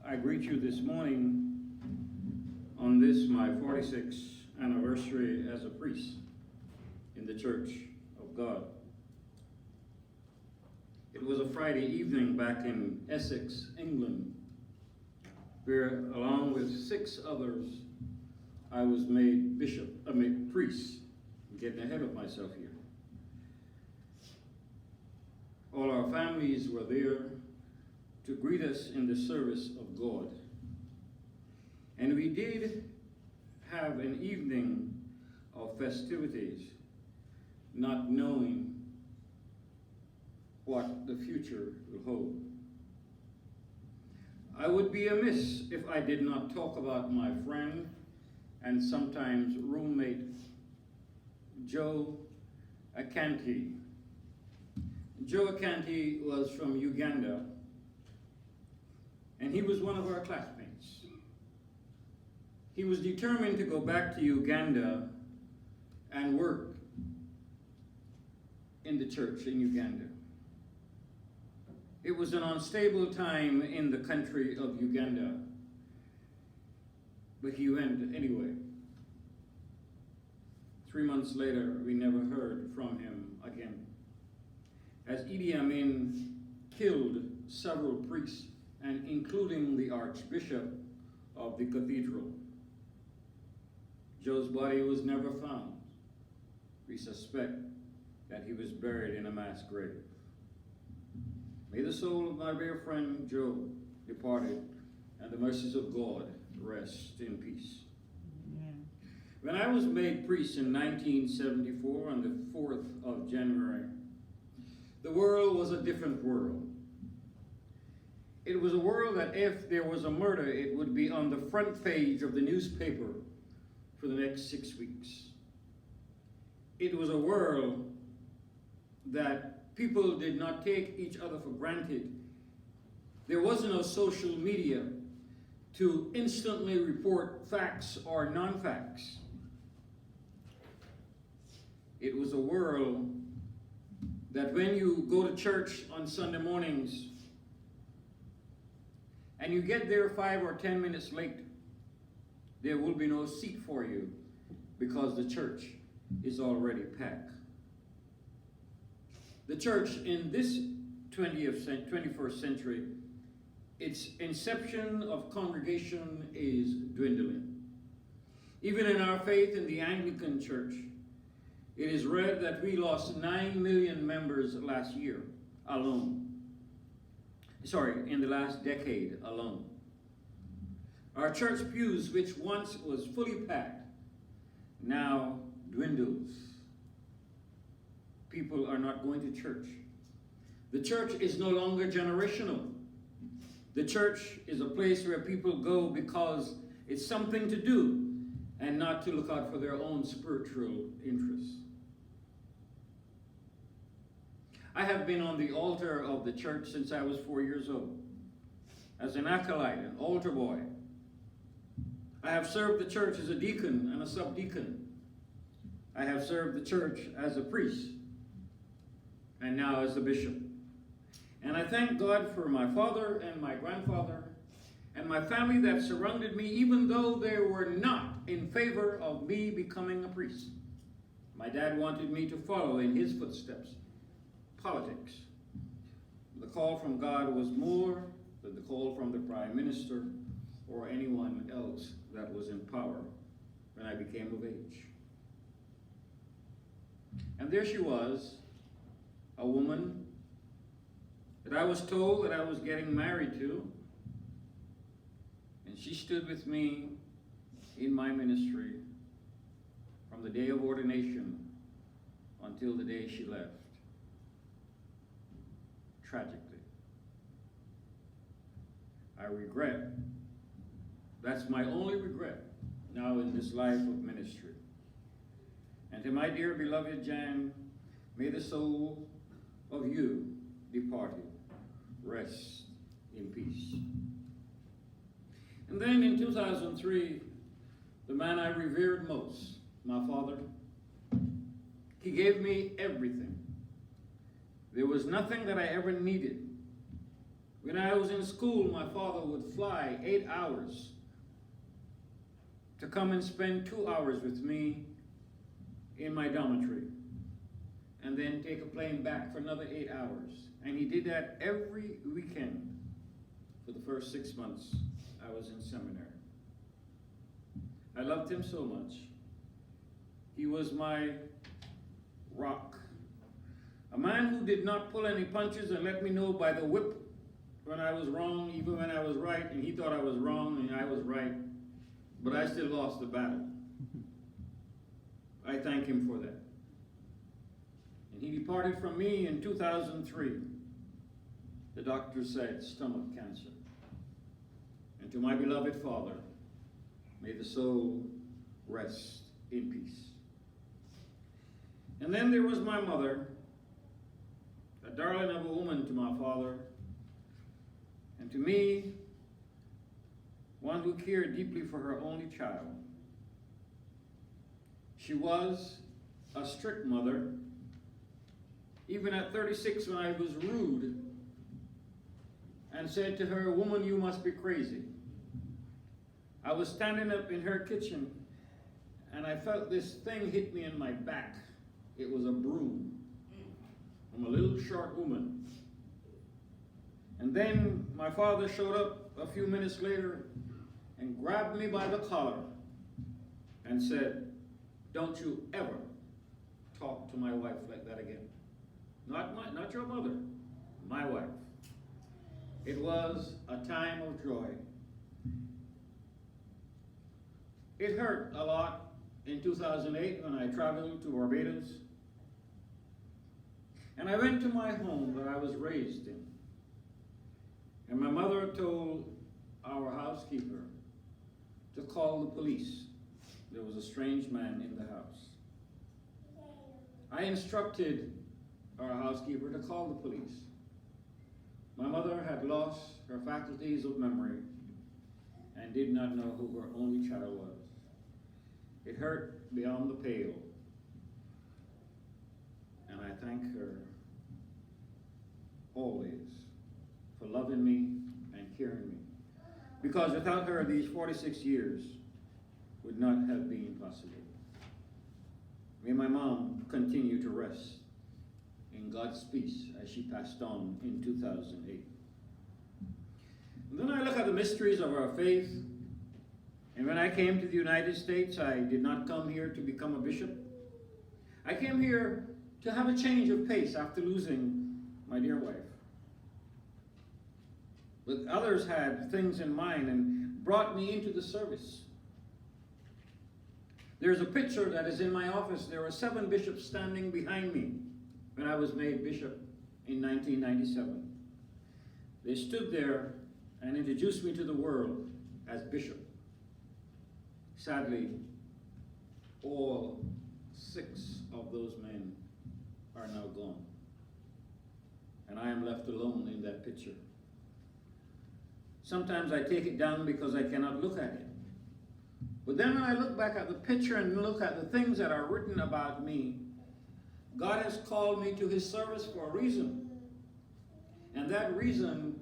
I greet you this morning on this, my 46th anniversary as a priest in the Church of God. It was a Friday evening back in Essex, England, where along with 6 others, I was made priest. I'm getting ahead of myself here. All our families were there to greet us in the service of God. And we did have an evening of festivities, not knowing what the future will hold. I would be amiss if I did not talk about my friend and sometimes roommate, Joe Akanti. Joe Akanti was from Uganda, and he was one of our classmates. He was determined to go back to Uganda and work in the church in Uganda. It was an unstable time in the country of Uganda, but he went anyway. 3 months later, we never heard from him again. As Idi Amin killed several priests, and including the Archbishop of the cathedral. Joe's body was never found. We suspect that he was buried in a mass grave. May the soul of my dear friend Joe departed, and the mercies of God rest in peace. Amen. When I was made priest in 1974 on the 4th of January, the world was a different world. It was a world that if there was a murder, it would be on the front page of the newspaper for the next 6 weeks. It was a world that people did not take each other for granted. There was no social media to instantly report facts or non-facts. It was a world that when you go to church on Sunday mornings and you get there 5 or 10 minutes late, there will be no seat for you because the church is already packed. The church in this 21st century, its inception of congregation is dwindling. Even in our faith in the Anglican Church, it is read that we lost 9 million members last year alone. In the last decade alone. Our church pews, which once was fully packed, now dwindles. People are not going to church. The church is no longer generational. The church is a place where people go because it's something to do and not to look out for their own spiritual interests. I have been on the altar of the church since I was 4 years old, as an acolyte, an altar boy. I have served the church as a deacon and a subdeacon. I have served the church as a priest, and now as a bishop. And I thank God for my father and my grandfather and my family that surrounded me, even though they were not in favor of me becoming a priest. My dad wanted me to follow in his footsteps. Politics. The call from God was more than the call from the Prime Minister or anyone else that was in power when I became of age. And there she was, a woman that I was told that I was getting married to, and she stood with me in my ministry from the day of ordination until the day she left. Tragically. I regret, that's my only regret now in this life of ministry. And to my dear beloved Jan, may the soul of you departed rest in peace. And then in 2003, the man I revered most, my father, he gave me everything. There was nothing that I ever needed When I was in school, my father would fly 8 hours to come and spend 2 hours with me in my dormitory, and then take a plane back for another 8 hours. And he did that every weekend for the first 6 months I was in seminary. I loved him so much. He was my rock. A man who did not pull any punches and let me know by the whip when I was wrong, even when I was right, and he thought I was wrong and I was right, but I still lost the battle. I thank him for that. And he departed from me in 2003. The doctor said stomach cancer. And to my beloved father, may the soul rest in peace. And then there was my mother, a darling of a woman to my father, and to me, one who cared deeply for her only child. She was a strict mother. Even at 36, when I was rude and said to her, "Woman, you must be crazy," I was standing up in her kitchen and I felt this thing hit me in my back. It was a broom from a little short woman. And then my father showed up a few minutes later and grabbed me by the collar and said, "Don't you ever talk to my wife like that again. Not your mother, my wife." It was a time of joy. It hurt a lot in 2008 when I traveled to Barbados. And I went to my home that I was raised in. And my mother told our housekeeper to call the police. There was a strange man in the house. I instructed our housekeeper to call the police. My mother had lost her faculties of memory and did not know who her only child was. It hurt beyond the pale. And I thank her always for loving me and caring me. Because without her, these 46 years would not have been possible. May my mom continue to rest in God's peace as she passed on in 2008. And then I look at the mysteries of our faith. And when I came to the United States, I did not come here to become a bishop. I came here to have a change of pace after losing my dear wife. But others had things in mind and brought me into the service. There's a picture that is in my office. There were 7 bishops standing behind me when I was made bishop in 1997. They stood there and introduced me to the world as bishop. Sadly, all 6 of those men are now gone. And I am left alone in that picture. Sometimes I take it down because I cannot look at it. But then when I look back at the picture and look at the things that are written about me, God has called me to his service for a reason. And that reason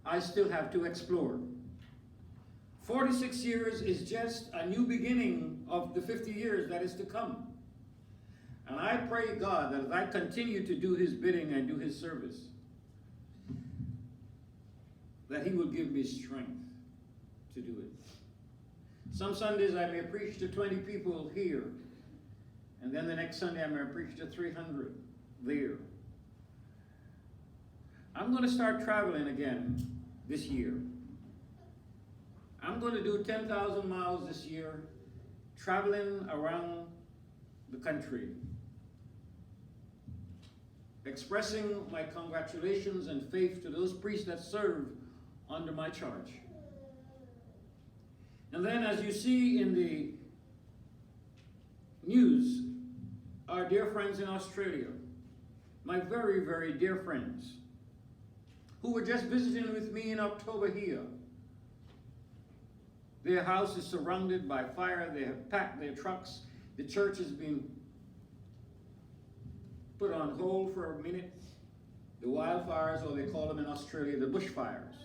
I still have to explore. 46 years is just a new beginning of the 50 years that is to come. And I pray God that as I continue to do his bidding and do his service, that he will give me strength to do it. Some Sundays I may preach to 20 people here, and then the next Sunday I may preach to 300 there. I'm going to start traveling again this year. I'm going to do 10,000 miles this year, traveling around the country, expressing my congratulations and faith to those priests that serve under my charge. And then, as you see in the news, our dear friends in Australia, my very, very dear friends, who were just visiting with me in October here. Their house is surrounded by fire. They have packed their trucks. The church has been put on hold for a minute. the wildfires, or they call them in Australia, the bushfires.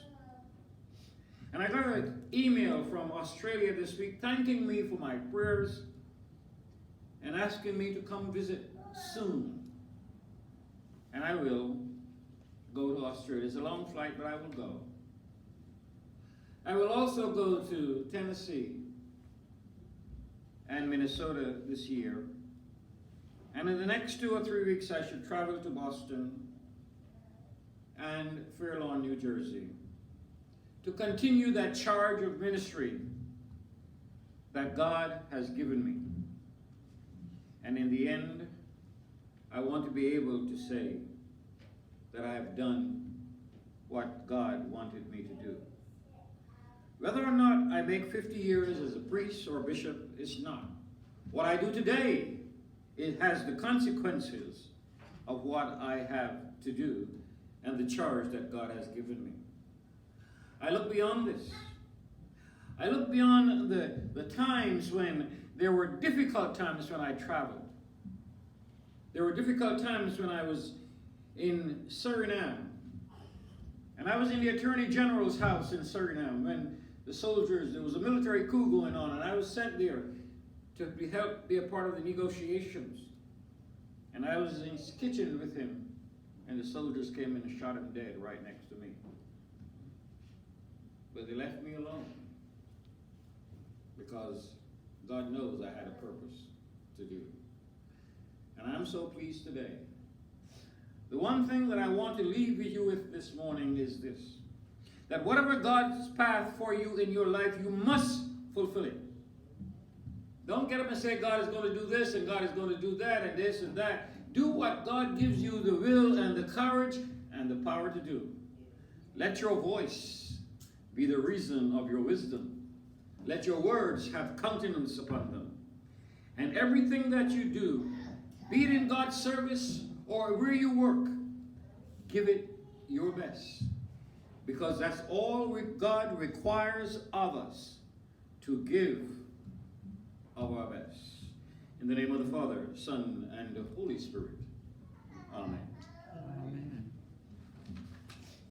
And I got an email from Australia this week thanking me for my prayers and asking me to come visit soon. And I will go to Australia. It's a long flight, but I will go. I will also go to Tennessee and Minnesota this year. And in the next 2 or 3 weeks, I should travel to Boston and Fair Lawn, New Jersey, to continue that charge of ministry that God has given me. And in the end, I want to be able to say that I have done what God wanted me to do. Whether or not I make 50 years as a priest or a bishop is not. What I do today, it has the consequences of what I have to do and the charge that God has given me. I look beyond this. I look beyond the times when there were difficult times when I traveled. There were difficult times when I was in Suriname. And I was in the Attorney General's house in Suriname when the soldiers, there was a military coup going on, and I was sent there to help be a part of the negotiations. And I was in his kitchen with him, and the soldiers came in and shot him dead right next to me. But they left me alone because God knows I had a purpose to do. And I'm so pleased today. The one thing that I want to leave you with this morning is this: that whatever God's path for you in your life, you must fulfill it. Don't get up and say God is going to do this and God is going to do that and this and that. Do what God gives you the will and the courage and the power to do. Let your voice be the reason of your wisdom. Let your words have countenance upon them. And everything that you do, be it in God's service or where you work, give it your best. Because that's all God requires of us, to give of our best. In the name of the Father, Son, and the Holy Spirit.